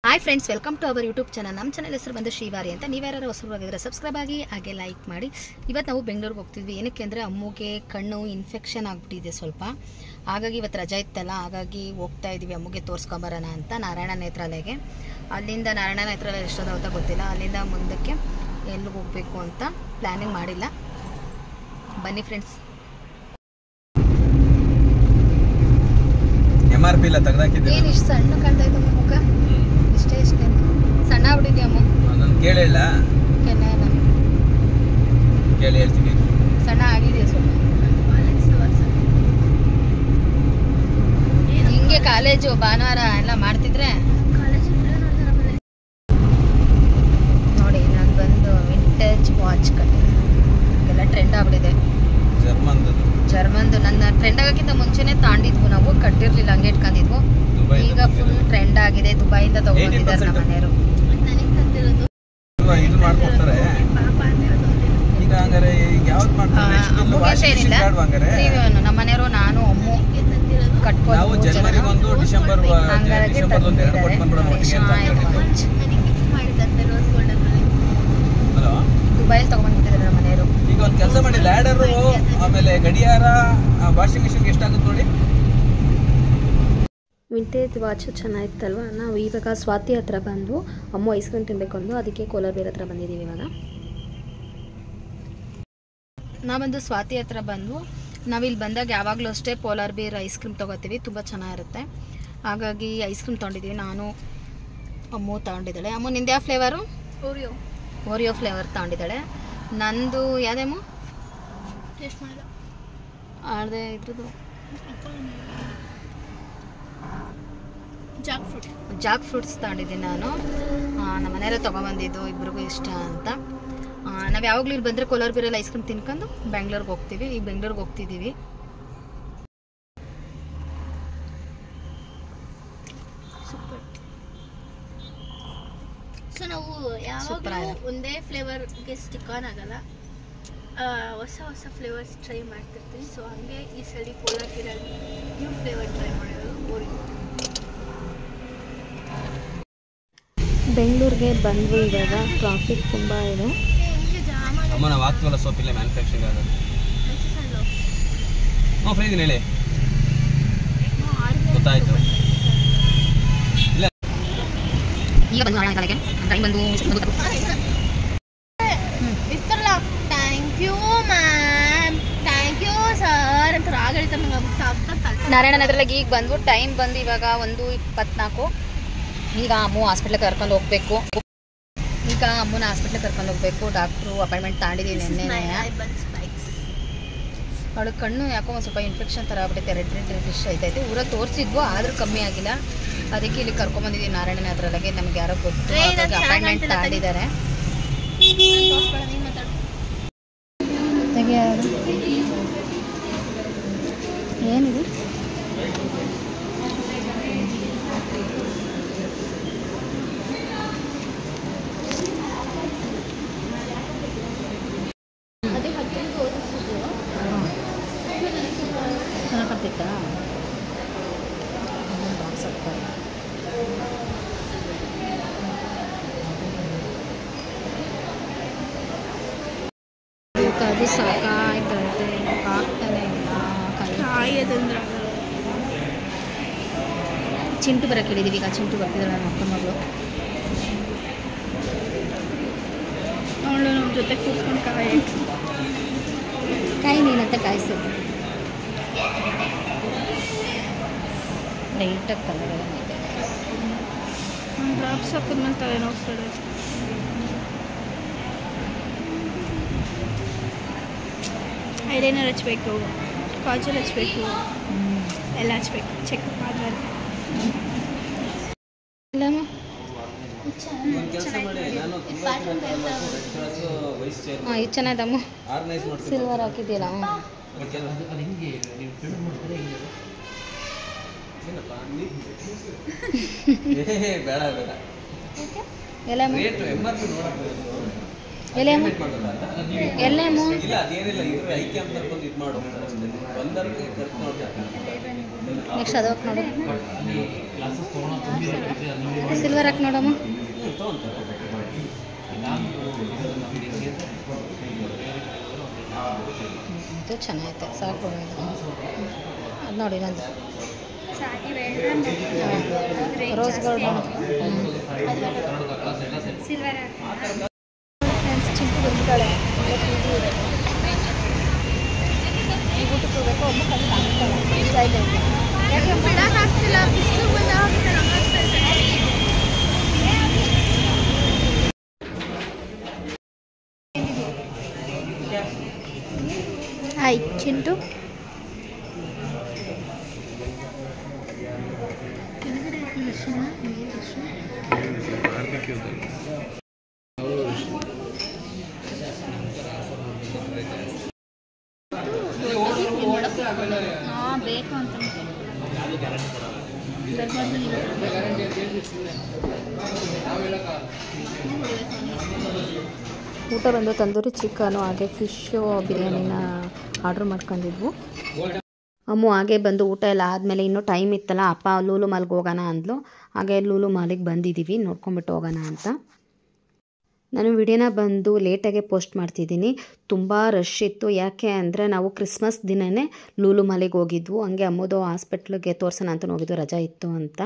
Hi friends, welcome to our YouTube channel. ನಮ್ಮ channel ಹೆಸರು ಬಂದು ಶ್ರೀವಾರಿ ಅಂತ. ನೀವ್ಯಾರು ಹೊಸಬರಾಗಿದ್ರೆ ಸಬ್ಸ್ಕ್ರೈಬ್ ಆಗಿ, ಹಾಗೆ ಲೈಕ್ ಮಾಡಿ. ಇವತ್ತು ನಾವು ಬೆಂಗಳೂರಿಗೆ ಹೋಗ್ತಿದ್ವಿ. ಏನಕ್ಕೆ ಅಂದರೆ ಅಮ್ಮಗೆ ಕಣ್ಣು ಇನ್ಫೆಕ್ಷನ್ ಆಗಿಬಿಟ್ಟಿದೆ ಸ್ವಲ್ಪ. ಹಾಗಾಗಿ ಇವತ್ತು ರಜೆ ಇತ್ತಲ್ಲ, ಹಾಗಾಗಿ ಹೋಗ್ತಾ ಇದ್ದೀವಿ ಅಮ್ಮಗೆ ತೋರಿಸ್ಕೊಂಬರೋಣ ಅಂತ ನಾರಾಯಣ ನೇತ್ರಾಲಯಗೆ. ಅಲ್ಲಿಂದ ನಾರಾಯಣ ನೇತ್ರಾಲಯ ಎಷ್ಟೋದಾಗುತ್ತಾ ಗೊತ್ತಿಲ್ಲ, ಅಲ್ಲಿಂದ ಮುಂದಕ್ಕೆ ಎಲ್ಲಿಗೆ ಹೋಗಬೇಕು ಅಂತ ಪ್ಲ್ಯಾನಿಂಗ್ ಮಾಡಿಲ್ಲ. ಬನ್ನಿ ಫ್ರೆಂಡ್ಸ್. MRP ಇಲ್ಲ ತೆಗೆದಾಕಿದ್ದೆ. ಏನು ಇಷ್ಟು ಸಣ್ಣ ಕಾಣ್ತಾ ಇತ್ತು ಮುಖ? ಇಷ್ಟೇ ಸಣ್ಣ ಆಗ್ಬಿಟ್ಟಿದ್ಯಾ ಅಮ್ಮ? ನಾನು ಕೇಳಿಲ್ಲ, ಕೇಳಿ ಹೇಳ್ತೀನಿ. ಸಣ್ಣ ಆಗಿದೆ ಸ್ವಲ್ಪ. ಹಿಂಗೆ ಕಾಲೇಜು ಭಾನುವಾರ ಎಲ್ಲ ಮಾಡ್ತಿದ್ರೆ ನೋಡಿ. ನಾನು ಬಂದು ವಿಂಟೇಜ್ ವಾಚ್ ಎಲ್ಲ ಟ್ರೆಂಡ್ ಆಗ್ಬಿಟ್ಟಿದೆ. ಜರ್ಮನ್ದು ನನ್ನ ಟ್ರೆಂಡ್ ಆಗೋಕ್ಕಿಂತ ಮುಂಚೆನೆ ತಾಂಡಿದ್ವು ನಾವು, ಕಟ್ಟಿರ್ಲಿಲ್ಲ, ಹಂಗೆ ಇಟ್ಕೊಂಡಿದ್ವು. ಈಗ ಫುಲ್ ಟ್ರೆಂಡ್ ಆಗಿದೆ. ದುಬೈಯಿಂದ ತಗೊಂಡಿದ್ದಾರೆ ನಮ್ಮ ಮನೆಯವರು. ಇದು ಮಾಡ್ಕೊಡ್ತಾರೆ ಈಗ. ಹಂಗಾರೆ ಯಾವ್ದು ಮಾಡ್ತಾರೆ? ನಮ್ಮ ಮನೆಯವರು ನಾನು ಅಮ್ಮು ಕಟ್ಕೊಂಡು ನಾವು ಜನವರಿಗೆ ಒಂದು ಡಿಸೆಂಬರ್ ಒಂದು ಎರಡು ಕೊಟ್ಟು ಬಂದ್ಬಿಡೋಣ ಒಟ್ಟಿಗೆ ಅಂತ ಹಲೋ. ದುಬೈಲ್ ತಗೊಂಡ್ಬಿಟ್ಟಿದ್ದಾರೆ ನಮ್ಮ ಮನೆಯವರು. ಈಗ ಒಂದು ಕೆಲಸ ಮಾಡಿ, ಲ್ಯಾಡರು ಆಮೇಲೆ ಗಡಿಯಾರ, ವಾಷಿಂಗ್ ಮಿಷಿನ್ಗೆ ಎಷ್ಟಾಗುತ್ತೆ ನೋಡಿ. ವಿಂಟೇಜ್ ವಾಚು ಚೆನ್ನಾಗಿತ್ತಲ್ವ. ನಾವು ಇವಾಗ ಸ್ವಾತಿ ಹತ್ರ ಬಂದು ಅಮ್ಮ ಐಸ್ ಕ್ರೀಮ್ ತಿನ್ನಬೇಕು ಅಂದು, ಅದಕ್ಕೆ ಕೋಲಾರ ಬೇರೆ ಹತ್ರ ಬಂದಿದ್ದೀವಿ. ಇವಾಗ ನಾವೊಂದು ಸ್ವಾತಿ ಹತ್ರ ಬಂದು, ನಾವಿಲ್ಲಿ ಬಂದಾಗ ಯಾವಾಗಲೂ ಅಷ್ಟೇ ಪೋಲಾರ್ ಬೇರ್ ಐಸ್ ಕ್ರೀಮ್ ತೊಗೋತೀವಿ, ತುಂಬ ಚೆನ್ನಾಗಿರುತ್ತೆ. ಹಾಗಾಗಿ ಐಸ್ ಕ್ರೀಮ್ ತೊಗೊಂಡಿದ್ದೀವಿ. ನಾನು ಅಮ್ಮು ತೊಗೊಂಡಿದ್ದಾಳೆ. ಅಮ್ಮು ನಿಂದು ಯಾವ ಫ್ಲೇವರು? Oreo flavour ತೊಗೊಂಡಿದ್ದಾಳೆ. ನಂದು ಯಾವುದೇಮು ಟೇಸ್ಟ್ ಮಾಡಿಲ್ಲ, ಅದೇ ಇದ್ರದ್ದು ಜಾಕ್ ಫ್ರೂಟ್ಸ್ ತಗೊಂಡಿದ್ದೀನಿ ನಾನು. ನಮ್ಮ ಮನೆಯಲ್ಲೇ ತೊಗೊಂಬಂದಿದ್ದು, ಇಬ್ರಿಗೂ ಇಷ್ಟ ಅಂತ. ನಾವು ಯಾವಾಗಲೂ ಇಲ್ಲಿ ಬಂದರೆ ಕೋಲಾರ ಬೀರಲ್ಲಿ ಐಸ್ ಕ್ರೀಮ್ ತಿನ್ಕೊಂಡು ಬೆಂಗ್ಳೂರಿಗೆ ಹೋಗ್ತೀವಿ. ಈಗ ಬೆಂಗ್ಳೂರಿಗೆ ಹೋಗ್ತಿದ್ದೀವಿ. ಸೊ ನಾವು ಯಾವಾಗಲೂ ಒಂದೇ ಫ್ಲೇವರ್ಗೆ ಸ್ಟಿಕ್ ಆನ್ ಆಗಲ್ಲ, ಹೊಸ ಹೊಸ ಫ್ಲೇವರ್ಸ್ ಟ್ರೈ ಮಾಡ್ತಿರ್ತೀವಿ. ಸೊ ಹಂಗೆ ಈ ಸಲ ಕೋಲಾರ ಬೀರಲ್ಲಿ ನ್ಯೂ ಫ್ಲೇವರ್ ಟ್ರೈ ಮಾಡೋದು ಓರಿಯೋ. ಬೆಂಗಳೂರಿಗೆ ಬಂದ್ವಿ. ಇವಾಗ ಟ್ರಾಫಿಕ್ ತುಂಬ ಇದೆ. ಅಮ್ಮ ನಾವು ಆಗ್ತೀವಲ್ಲ ಸೋಪ್ ಇಲ್ಲೇ ಮ್ಯಾನುಫ್ಯಾಕ್ಚರಿಂಗ್ ಆಗೋದು. ಹ್ಞೂ ಫ್ರೀ ಇದೀನಿ ಹೇಳಿ, ಗೊತ್ತಾಯ್ತು. ಇಲ್ಲ ಈಗ ಬಂದು ನಾಳೆ ಟೈಮ್ ಬಂದು ಇಷ್ಟಲ್ಲ. Thank you ma'am, thank you sir ಅಂತ ರಾಗಡಿತ. ನಾರಾಯಣ ನಗರಕ್ಕೆ ಈಗ ಬಂದು ಟೈಮ್ ಬಂದು ಇವಾಗ 1:24. ಈಗ ಅಮ್ಮು ಹಾಸ್ಪಿಟ್ಲಿಗೆ ಕರ್ಕೊಂಡು ಹೋಗ್ಬೇಕು. ಡಾಕ್ಟ್ರು ಅಪಾಯಿಂಟ್ಮೆಂಟ್ ತಗೊಂಡಿದ್ದೀನಿ ನಿನ್ನೆ. ಅವಳು ಕಣ್ಣು ಯಾಕೋ ಒಂದು ಸ್ವಲ್ಪ ಇನ್ಫೆಕ್ಷನ್ ಥರ ಆಗ್ಬಿಟ್ಟೈತೆ, ರೆಡ್ ಡಿಶ್ ಐತೈತೆ. ಊರಲ್ಲಿ ತೋರಿಸಿದ್ವು, ಆದರೂ ಕಮ್ಮಿ ಆಗಿಲ್ಲ. ಅದಕ್ಕೆ ಇಲ್ಲಿ ಕರ್ಕೊಂಬಂದಿದ್ದೀವಿ ನಾರಾಯಣ ನಗರಕ್ಕೆ. ನಮ್ಗೆ ಯಾರೋ ಗೊತ್ತು, ಅಪಾಯಿಂಟ್ಮೆಂಟ್ ತಗೊಂಡಿದ್ದಾರೆ. ಏನಿದೆ? ಚೆನ್ನಾಗ್ತಿತ್ತಾ? ಅದು ಸಾಕಾಯ್ತದೆ, ಆಗ್ತಾನೆ ಇಲ್ಲ. ಚಿಂಟು ಬರೋಕೆ ಹೇಳಿದ್ದೀವಿ. ಈಗ ಚಿಂಟು ಬರ್ತಿದ್ದಾಳೆ, ನನ್ನ ಅಕ್ಕ ಮಗಳು. ಅವಳು ನಮ್ಮ ಜೊತೆ ಕೂತ್ಕೊಂಡು ಕಾಯಿ ನೀನಂತ ಕಾಯಿಸಿ ಲೈಟಾಗಿ ಕಲರ್ ಇದೆ. ಡ್ರಾಪ್ಸ್ ಹಾಕಿದ್ಮೇಲೆ ತಲೆನೋವು. ಐಲೈನರ್ ಹಚ್ಬೇಕು, ಕಾಜಲ್ ಹಚ್ಬೇಕು, ಎಲ್ಲ ಹಚ್ಬೇಕು. ಚೆಕಪ್ ಆದ್ಮೇಲೆ ಹಾಂ, ಇದು ಚೆನ್ನಾಗಿದಮ್ಮ. ಸಿಲ್ವರ್ ಹಾಕಿದ್ದೀರಾ? ಬೇಡ ಬೇಡ ಎಲ್ಲೇಮು ಇಲ್ಲ, ಅದೇನಿಲ್ಲ. ಇದು ಐಕೆ ಅಂತ ಬಂದು ಇದು ಮಾಡು ಬಂದವ್ರಿಗೆ ಖರ್ಚು ನೋಡ್ತಾರೆ. ನೆಕ್ಸ್ಟ್ ಅದು ಹಾಕಿ ನೋಡು, ಸಿಲ್ವರ್ ಹಾಕಿ ನೋಡಮ್ಮ. ಇದು ಚೆನ್ನಾಗೈತೆ, ಸಾಕು ಅದು ನೋಡಿ ನಂದು ರೋಸ್ ಗೋಲ್ಡ್. ಚಿಂಟು ಬಂದ್ಬಿಟ್ಟಾಳೆ, ಊಟಕ್ಕೆ ಹೋಗ್ಬೇಕು. ಒಬ್ಬ ಬಿಡಕ್ಕಾಗ್ತಿಲ್ಲ, ಬಿಸಿಲು ಬಂದ ಹಾಯ್ ಚಿಂಟು. ಬೇಕು ಅಂತ ಊಟ ಬಂದು ತಂದೂರಿ ಚಿಕನು ಹಾಗೆ ಫಿಶ್ಶು ಬಿರಿಯಾನಿನ ಆರ್ಡ್ರ್ ಮಾಡ್ಕೊಂಡಿದ್ವು. ಅಮ್ಮು ಹಾಗೆ ಬಂದು ಊಟ ಎಲ್ಲ ಆದಮೇಲೆ ಇನ್ನೂ ಟೈಮ್ ಇತ್ತಲ್ಲ, ಅಪ್ಪ ಲೂಲು ಮಾಲ್ಗೆ ಹೋಗೋಣ ಅಂದ್ಲು. ಹಾಗೆ ಲೂಲು ಮಾಲಿಗೆ ಬಂದಿದ್ದೀವಿ, ನೋಡ್ಕೊಂಬಿಟ್ಟು ಹೋಗೋಣ ಅಂತ. ನಾನು ವಿಡಿಯೋನ ಬಂದು ಲೇಟಾಗೆ ಪೋಸ್ಟ್ ಮಾಡ್ತಿದ್ದೀನಿ. ತುಂಬ ರಶ್ ಇತ್ತು, ಯಾಕೆ ಅಂದರೆ ನಾವು ಕ್ರಿಸ್ಮಸ್ ದಿನವೇ ಲೂಲು ಮಾಲಿಗೆ ಹೋಗಿದ್ವು. ಹಂಗೆ ಅಮ್ಮದು ಹಾಸ್ಪಿಟ್ಲಿಗೆ ತೋರ್ಸೋಣ ಅಂತ ಹೋಗಿದ್ದು, ರಜಾ ಇತ್ತು ಅಂತ.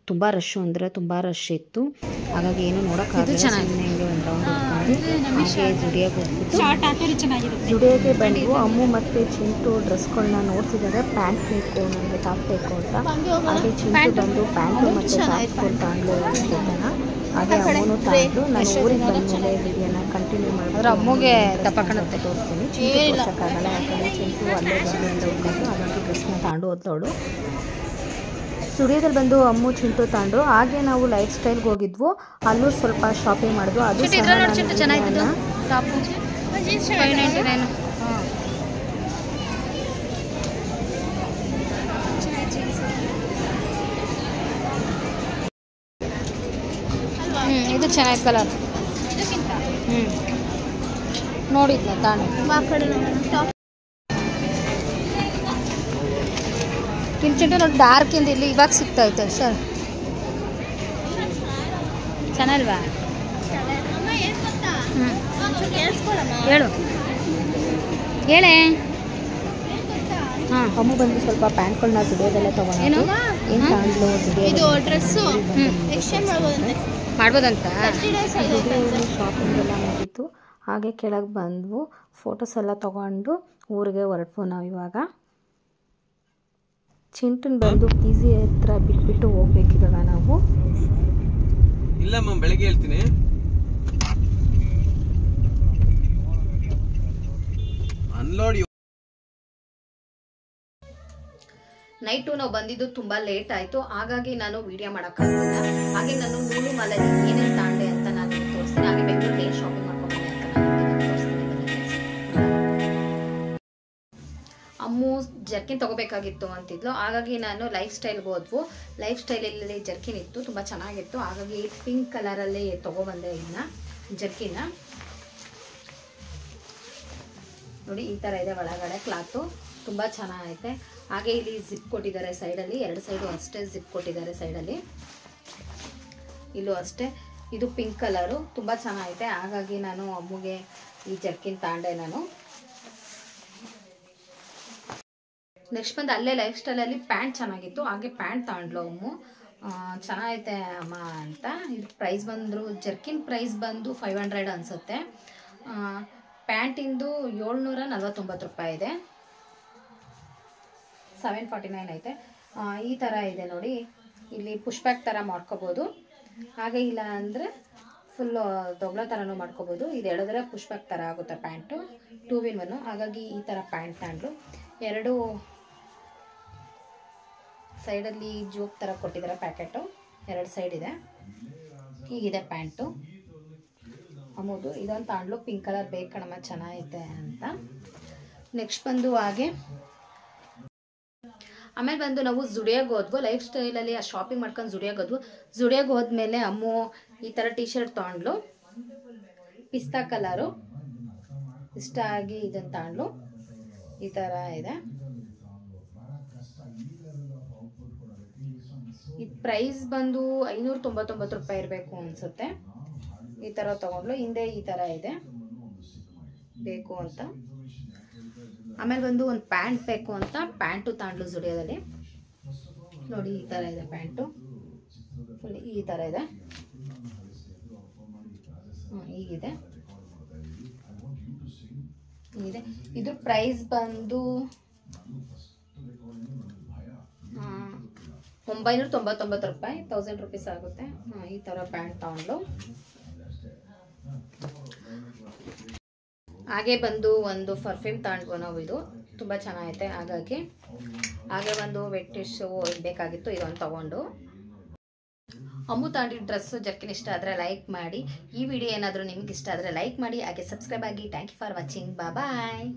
ತುಂಬ ರಶ್ಶು ಅಂದರೆ ತುಂಬ ರಶ್ ಇತ್ತು, ಹಾಗಾಗಿ ಏನು ನೋಡೋಕ್ಕಾಗಲ್ಲ. ಹಿಂಗೆ ಒಂದು ರೌಂಡ್ ಹಾಗೆ ಜುಡಿಯೋಗೆ ಹೋಗ್ಬಿಟ್ಟು ಜುಡಿಯೋಗೆ ಬಂದು ಅಮ್ಮು ಮತ್ತು ಚಿಂಟು ಡ್ರೆಸ್ಗಳನ್ನ ನೋಡ್ತಿದ್ದಾರೆ. ಪ್ಯಾಂಟ್ ಬೇಕು, ನನಗೆ ಟಾಪ್ ಬೇಕು ಅಂತ. ಹಾಗೆ ಚಿಂಟು ಬಂದು ಪ್ಯಾಂಟು ಮತ್ತು ಟಾಪ್ಸ್ಗಳು ತಾಂಡ್ಲು ಅಂತಿದ್ದಾನ. ಹಾಗೆ ಅಮ್ಮನೂ ತಾಂಡ್ಲು. ನಾನು ಊರಿಗೆ ಬಂದಮೇಲೆ ವಿಡಿಯೋನ ಕಂಟಿನ್ಯೂ ಮಾಡಿದ್ರೆ ಅಮ್ಮಗೆ ದಪ್ಪ ಕಾಣುತ್ತೆ, ತೋರಿಸ್ತೀನಿ. ಚಿಂಟು ತೋರ್ಸೋಕ್ಕಾಗಲ್ಲ, ಯಾಕಂದರೆ ಚಿಂಟು ಅಲ್ಲೇ ಬಂದು ಅಂತ ಹೋಗ್ಕೊಂಡು ಹಾಗಾಗಿ ಡ್ರೆಸ್ನ ತಾಂಡು ಹೋದ್ಲೋಳು. ಸ್ಟುಡಿಯೋದಲ್ಲಿ ಬಂದು ಅಮ್ಮು ಚಿಂಟು ತಾಂಡ್ರು. ಹಾಗೆ ನಾವು ಲೈಫ್ ಸ್ಟೈಲ್ಗೆ ಹೋಗಿದ್ವು, ಅಲ್ಲೂ ಸ್ವಲ್ಪ ಶಾಪಿಂಗ್ ಮಾಡಿದ್ವು. ಅದು ಚೆನ್ನಾಗಿತ್ತು ಟಾಪು 599. ಇದು ಚೆನ್ನಾಗಿ ಕಲರ್. ನೋಡಿದ್ನ ತಾನು ಕಿಂಚಿಂಟು ನೋಡಿ, ಡಾರ್ಕ್ ಇಂದ ಇಲ್ಲಿ ಇವಾಗ ಸಿಗ್ತೈತೆ ಸರ್. ಚೆನ್ನಾಗಿಲ್ವಾ? ಹೇಳು ಹೇಳೇ. ಹಾಂ, ಅಮ್ಮು ಬಂದು ಸ್ವಲ್ಪ ಪ್ಯಾಂಟ್ಗಳನ್ನ ಜುಡಿಯೋದೆಲ್ಲ ತೊಗೊಂಡು ಏನು ತಾಂಡ್ಲು ಇದು ಡ್ರೆಸ್ಸು ಎಕ್ಸ್ಚೇಂಜ್ ಮಾಡ್ಬೋದಂತ. ಜುಡಿಯೋದಲ್ಲಿ ಶಾಪಿಂಗ್ ಎಲ್ಲ ಮುಗೀತು. ಹಾಗೆ ಕೆಳಗೆ ಬಂದ್ವು, ಫೋಟೋಸ್ ಎಲ್ಲ ತೊಗೊಂಡು ಊರಿಗೆ ಹೊರಟ್ವು ನಾವು ಇವಾಗ. ಚಿಂಟನ್ ಬಂದು PG ಹತ್ರ ಬಿಟ್ಬಿಟ್ಟು ಹೋಗ್ಬೇಕಿವಾಗ ನಾವು. ಇಲ್ಲಮ್ಮ, ಬೆಳಗ್ಗೆ ಹೇಳ್ತೀನಿ. ಅನ್ಲೋಡ್ ನೈಟು ನಾವು ಬಂದಿದ್ದು ತುಂಬ ಲೇಟ್ ಆಯಿತು, ಹಾಗಾಗಿ ನಾನು ವಿಡಿಯೋ ಮಾಡೋಕ್ಕಾಗಲಿಲ್ಲ. ಹಾಗೆ ನಾನು ಲೂಲು ಮಾಲಲ್ಲಿ ಏನೇನು ತಾಂಡೆ ಅಂತ ನಾನು ತೋರಿಸ್ತೀನಿ. ಹಾಗೆ ಬೆಂಗಳೂರಲ್ಲಿ ಏನು ಶಾಪಿಂಗ್ ಮಾಡ್ಕೊಂಡ್ಬಂದೆ ಅಂತ ನಾನು ತೋರಿಸ್ತೀನಿ. ಅಮ್ಮು ಜರ್ಕಿನ್ ತೊಗೋಬೇಕಾಗಿತ್ತು ಅಂತಿದ್ಲು, ಹಾಗಾಗಿ ನಾನು ಲೈಫ್ ಸ್ಟೈಲ್ಗೆ ಹೋದ್ವು. ಲೈಫ್ ಸ್ಟೈಲಲ್ಲಿ ಜರ್ಕಿನ್ ಇತ್ತು, ತುಂಬ ಚೆನ್ನಾಗಿತ್ತು. ಹಾಗಾಗಿ ಪಿಂಕ್ ಕಲರಲ್ಲಿ ತೊಗೊಬಂದೆ ಇದನ್ನ ಜರ್ಕಿನ್ನ. ನೋಡಿ ಈ ಥರ ಇದೆ ಒಳಗಡೆ ಕ್ಲಾತು, ತುಂಬ ಚೆನ್ನಾಗೈತೆ. ಹಾಗೆ ಇಲ್ಲಿ ಜಿಪ್ ಕೊಟ್ಟಿದ್ದಾರೆ ಸೈಡಲ್ಲಿ, 2 ಸೈಡು ಅಷ್ಟೇ ಜಿಪ್ ಕೊಟ್ಟಿದ್ದಾರೆ ಸೈಡಲ್ಲಿ, ಇಲ್ಲೂ ಅಷ್ಟೇ. ಇದು ಪಿಂಕ್ ಕಲರು, ತುಂಬ ಚೆನ್ನಾಗೈತೆ. ಹಾಗಾಗಿ ನಾನು ಅಮ್ಮಗೆ ಈ ಜರ್ಕಿನ್ ತಾಂಡೆ ನಾನು. ನೆಕ್ಸ್ಟ್ ಬಂದು ಅಲ್ಲೇ ಲೈಫ್ ಸ್ಟೈಲಲ್ಲಿ ಪ್ಯಾಂಟ್ ಚೆನ್ನಾಗಿತ್ತು, ಹಾಗೆ ಪ್ಯಾಂಟ್ ತಾಂಡ್ಲು ಅಮ್ಮು. ಚೆನ್ನಾಗೈತೆ ಅಮ್ಮ ಅಂತ. ಇದು ಪ್ರೈಸ್ ಬಂದರು, ಜರ್ಕಿನ್ ಪ್ರೈಸ್ ಬಂದು 500 ಅನಿಸುತ್ತೆ. ಪ್ಯಾಂಟಿಂದು 749 ರೂಪಾಯಿ ಇದೆ, 749 ಐತೆ. ಈ ಥರ ಇದೆ ನೋಡಿ, ಇಲ್ಲಿ ಪುಷ್ ಬ್ಯಾಕ್ ಥರ ಮಾಡ್ಕೋಬೋದು. ಹಾಗೆ ಇಲ್ಲ ಅಂದರೆ ಫುಲ್ಲು ದೊಗ್ಲ ಥರನೂ ಮಾಡ್ಕೋಬೋದು. ಇದು ಎಳೆದ್ರೆ ಪುಷ್ ಬ್ಯಾಕ್ ಥರ ಆಗುತ್ತೆ ಪ್ಯಾಂಟು, 2 in 1. ಹಾಗಾಗಿ ಈ ಥರ ಪ್ಯಾಂಟ್ ತಾಂಡ್ಲು. 2 ಸೈಡಲ್ಲಿ ಜೋಕ್ ಥರ ಕೊಟ್ಟಿದ್ದಾರೆ ಪ್ಯಾಕೆಟು, 2 ಸೈಡ್ ಇದೆ. ಹೀಗಿದೆ ಪ್ಯಾಂಟು ಅಮ್ಮದು. ಇದೊಂದು ತಾಂಡ್ಲು, ಪಿಂಕ್ ಕಲರ್ ಬೇಕು ಕಣಮ್ಮ, ಚೆನ್ನಾಗೈತೆ ಅಂತ. ನೆಕ್ಸ್ಟ್ ಬಂದು ಹಾಗೆ ಆಮೇಲೆ ಬಂದು ನಾವು ಜುಡಿಯೋಗೆ ಹೋದ್ವು. ಲೈಫ್ ಸ್ಟೈಲಲ್ಲಿ ಆ ಶಾಪಿಂಗ್ ಮಾಡ್ಕೊಂಡು ಜುಡಿಯೋಗೆ ಹೋದ್ವು. ಜುಡಿಯೋಗೆ ಹೋದ್ಮೇಲೆ ಅಮ್ಮು ಈ ಥರ ಟೀ ಶರ್ಟ್ ತೊಗೊಂಡ್ಲು, ಪಿಸ್ತಾ ಕಲರು, ಇಷ್ಟ ಆಗಿ ಇದನ್ನು ತಾಂಡ್ಲು. ಈ ಥರ ಇದೆ. ಇದು ಪ್ರೈಸ್ ಬಂದು 599 ರೂಪಾಯಿ ಇರಬೇಕು ಅನಿಸುತ್ತೆ. ಈ ಥರ ತೊಗೊಂಡ್ಲು. ಹಿಂದೆ ಈ ಥರ ಇದೆ ಬೇಕು ಅಂತ. ಆಮೇಲೆ ಬಂದು ಒಂದು ಪ್ಯಾಂಟ್ ಬೇಕು ಅಂತ ಪ್ಯಾಂಟು ತಾಂಡ್ಲು ಜುಡಿಯೋದಲ್ಲಿ. ನೋಡಿ ಈ ಥರ ಇದೆ ಪ್ಯಾಂಟು, ಫುಲ್ ಈ ಥರ ಇದೆ. ಹೀಗಿದೆ ಇದೆ. ಇದ್ರ ಪ್ರೈಸ್ ಬಂದು 999 ರೂಪಾಯಿ, 1000 ರೂಪೀಸ್ ಆಗುತ್ತೆ. ಈ ಥರ ಪ್ಯಾಂಟ್ ತಗೊಂಡು. ಹಾಗೆ ಬಂದು ಒಂದು ಪರ್ಫ್ಯೂಮ್ ತಗೊಂಡ್ವು ನಾವು. ಇದು ತುಂಬ ಚೆನ್ನಾಗೈತೆ. ಹಾಗೆ ಒಂದು ವೆಟ್ ಟಿಶ್ಯೂ ಬೇಕಾಗಿತ್ತು, ಇದೊಂದು ತಗೊಂಡು. ಅಮ್ಮು ತಾಂಡಿದ ಡ್ರೆಸ್ಸು ಜರ್ಕಿನ್ ಇಷ್ಟ ಆದರೆ ಲೈಕ್ ಮಾಡಿ. ಈ ವಿಡಿಯೋ ಏನಾದರೂ ನಿಮ್ಗೆ ಇಷ್ಟ ಆದರೆ ಲೈಕ್ ಮಾಡಿ. ಹಾಗೆ ಸಬ್ಸ್ಕ್ರೈಬ್ ಆಗಿ. Thank you for watching. Bye.